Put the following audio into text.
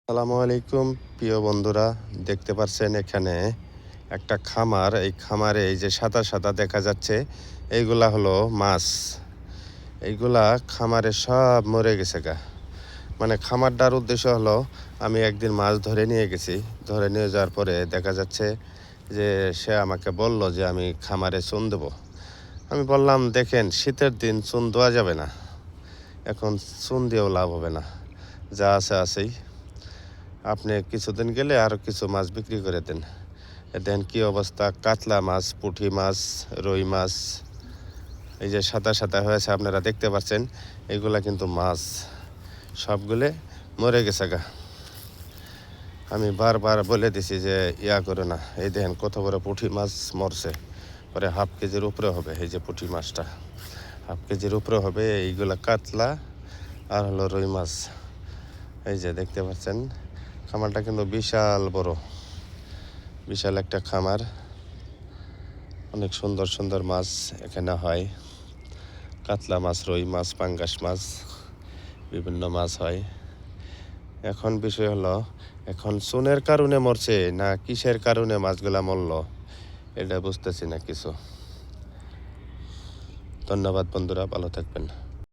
আসসালামু আলাইকুম প্রিয় বন্ধুরা, দেখতে পাচ্ছেন এখানে একটা খামার। এই খামারে এই যে সাদা সাদা দেখা যাচ্ছে, এইগুলা হলো মাছ। এইগুলা খামারে সব মরে গেছে গা। মানে খামারটার উদ্দেশ্য হলো, আমি একদিন মাছ ধরে নিয়ে গেছি। ধরে নিয়ে যাওয়ার পরে দেখা যাচ্ছে যে সে আমাকে বলল যে আমি খামারে চুন দেবো। আমি বললাম, দেখেন শীতের দিন চুন দেওয়া যাবে না, এখন চুন দিয়েও লাভ হবে না, যা আছে আছেই। আপনি কিছুদিন গেলে আরও কিছু মাছ বিক্রি করে দেন। দেন কি অবস্থা, কাতলা মাছ, পুঁটি মাছ, রুই মাছ, এই যে সাদা সাদা হয়েছে আপনারা দেখতে পাচ্ছেন, এইগুলা কিন্তু মাছ সবগুলো মরে গেছে গা। আমি বারবার বলে দিছি যে করো না। এই দেখেন কত বড় পুঁটি মাছ মরছে, পরে হাফ কেজির উপরে হবে। এই যে পুঁটি মাছটা হাফ কেজির উপরে হবে। এইগুলা কাতলা আর হলো রুই মাছ। এই যে দেখতে পাচ্ছেন, খামারটা কিন্তু বিশাল বড়, বিশাল একটা খামার। অনেক সুন্দর সুন্দর মাছ এখানে হয়, কাতলা মাছ, রুই মাছ, পাঙ্গাস মাছ, বিভিন্ন মাছ হয়। এখন বিষয় হলো, এখন চুনের কারণে মরছে না কিসের কারণে মাছগুলা মরল, এটা বুঝতেছি না কিছু। ধন্যবাদ বন্ধুরা, ভালো থাকবেন।